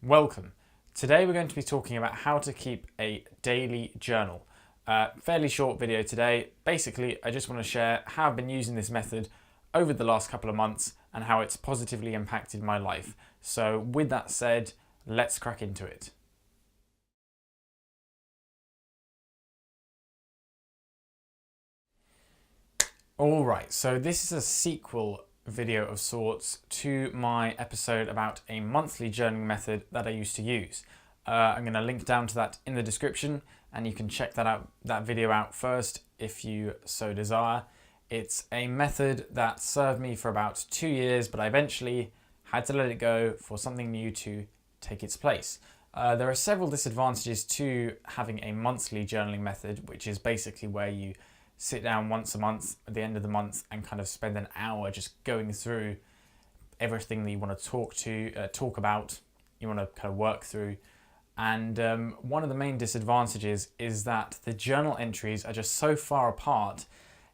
Welcome. Today we're going to be talking about how to keep a daily journal. Fairly short video today. Basically, I just want to share how I've been using this method over the last couple of months and how it's positively impacted my life. So with that said, let's crack into it. Alright, so this is a sequel video of sorts to my episode about a monthly journaling method that I used to use. I'm going to link down to that in the description and you can check that video out first if you so desire. It's a method that served me for about 2 years, but I eventually had to let it go for something new to take its place. There are several disadvantages to having a monthly journaling method, which is basically where you sit down once a month at the end of the month and kind of spend an hour just going through everything that you want to talk about, you want to kind of work through. And one of the main disadvantages is that the journal entries are just so far apart.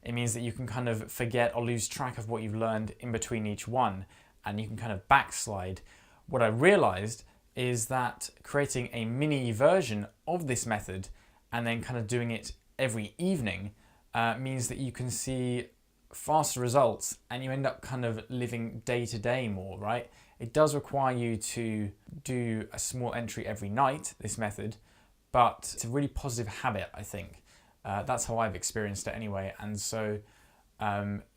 It means that you can kind of forget or lose track of what you've learned in between each one, and you can kind of backslide. What I realized is that creating a mini version of this method and then kind of doing it every evening means that you can see faster results and you end up kind of living day to day more, right? It does require you to do a small entry every night, this method, but it's a really positive habit, I think. That's how I've experienced it anyway, and so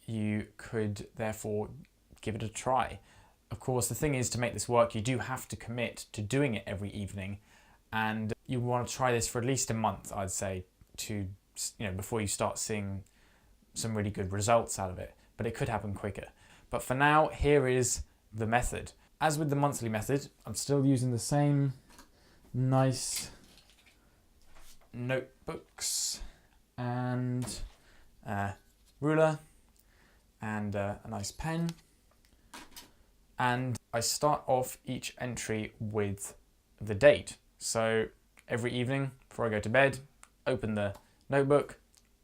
you could therefore give it a try. Of course, the thing is, to make this work, you do have to commit to doing it every evening, and you want to try this for at least a month, I'd say, to before you start seeing some really good results out of it, but it could happen quicker. But for now, here is the method. As with the monthly method, I'm still using the same nice notebooks and ruler and a nice pen. And I start off each entry with the date. So every evening before I go to bed, open the notebook,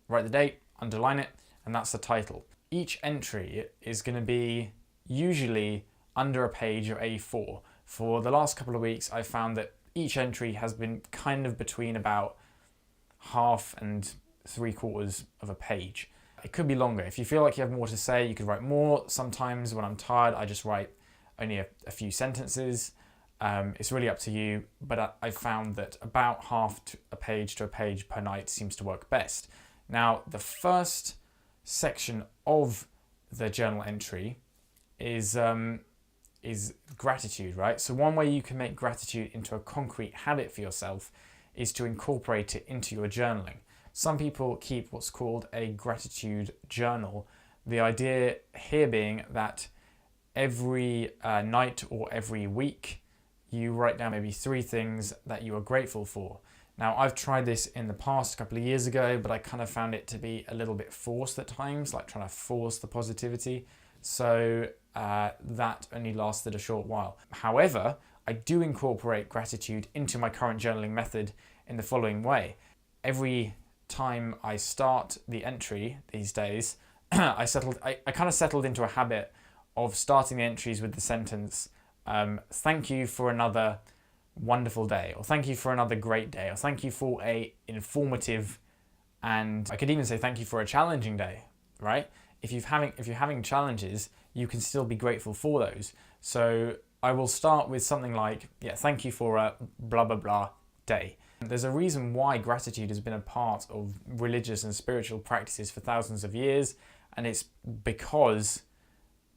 write the date, underline it, and that's the title. Each entry is going to be usually under a page of A4. For the last couple of weeks, I found that each entry has been kind of between about half and 3/4 of a page. It could be longer. If you feel like you have more to say, you could write more. Sometimes when I'm tired, I just write only a few sentences. It's really up to you, but I found that about half a page to a page per night seems to work best. Now, the first section of the journal entry is gratitude, right? So one way you can make gratitude into a concrete habit for yourself is to incorporate it into your journaling. Some people keep what's called a gratitude journal. The idea here being that every night or every week, you write down maybe 3 things that you are grateful for. Now, I've tried this in the past a couple of years ago, but I kind of found it to be a little bit forced at times, like trying to force the positivity. So that only lasted a short while. However, I do incorporate gratitude into my current journaling method in the following way. Every time I start the entry these days, I kind of settled into a habit of starting the entries with the sentence, thank you for another wonderful day, or thank you for another great day, or thank you for a informative, and I could even say thank you for a challenging day, right? If you're having challenges, you can still be grateful for those. So I will start with something like, thank you for a blah blah blah day. There's a reason why gratitude has been a part of religious and spiritual practices for thousands of years, and it's because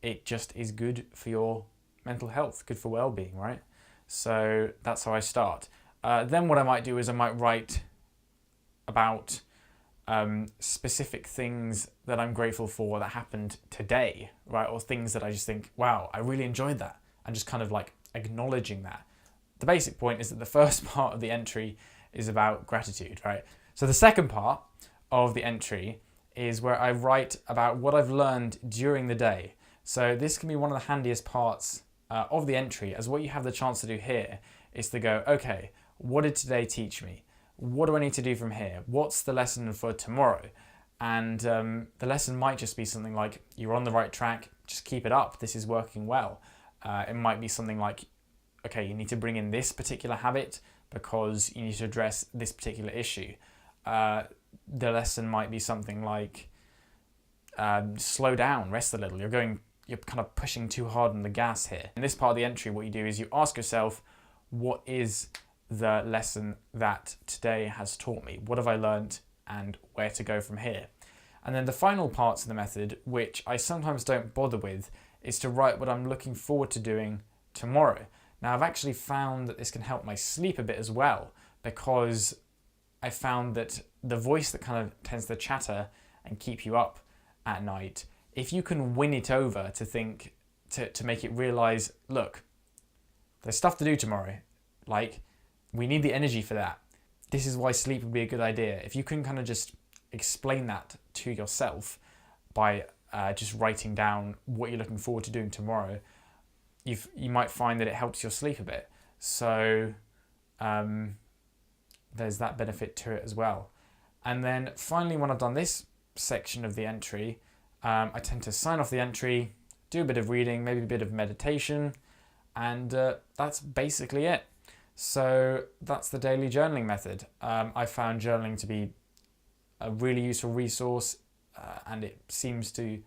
it just is good for your mental health, good for well-being, right? So that's how I start. Then what I might do is I might write about specific things that I'm grateful for that happened today, right? Or things that I just think, wow, I really enjoyed that. And just kind of like acknowledging that. The basic point is that the first part of the entry is about gratitude, right? So the second part of the entry is where I write about what I've learned during the day. So this can be one of the handiest parts of the entry, as what you have the chance to do here is to go, okay, what did today teach me? What do I need to do from here? What's the lesson for tomorrow? And the lesson might just be something like, you're on the right track, just keep it up, this is working well. It might be something like, okay, you need to bring in this particular habit because you need to address this particular issue. The lesson might be something like slow down, rest a little. You're kind of pushing too hard on the gas here. In this part of the entry, what you do is you ask yourself, what is the lesson that today has taught me? What have I learned and where to go from here? And then the final parts of the method, which I sometimes don't bother with, is to write what I'm looking forward to doing tomorrow. Now, I've actually found that this can help my sleep a bit as well, because I found that the voice that kind of tends to chatter and keep you up at night, if you can win it over to think, to make it realize, look, there's stuff to do tomorrow. Like, we need the energy for that. This is why sleep would be a good idea. If you can kind of just explain that to yourself by just writing down what you're looking forward to doing tomorrow, you might find that it helps your sleep a bit. So there's that benefit to it as well. And then finally, when I've done this section of the entry, I tend to sign off the entry, do a bit of reading, maybe a bit of meditation, and that's basically it. So that's the daily journaling method. I found journaling to be a really useful resource, and it seems to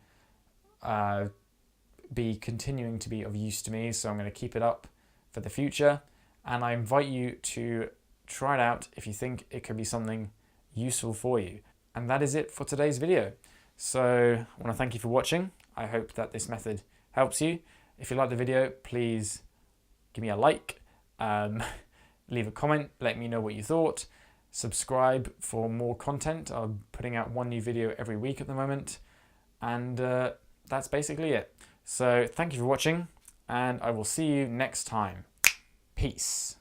be continuing to be of use to me, so I'm going to keep it up for the future, and I invite you to try it out if you think it could be something useful for you. And that is it for today's video. So I want to thank you for watching. I hope that this method helps you. If you like the video, please give me a like, leave a comment, let me know what you thought. Subscribe for more content. I'm putting out one new video every week at the moment, and that's basically it. So thank you for watching, and I will see you next time. Peace.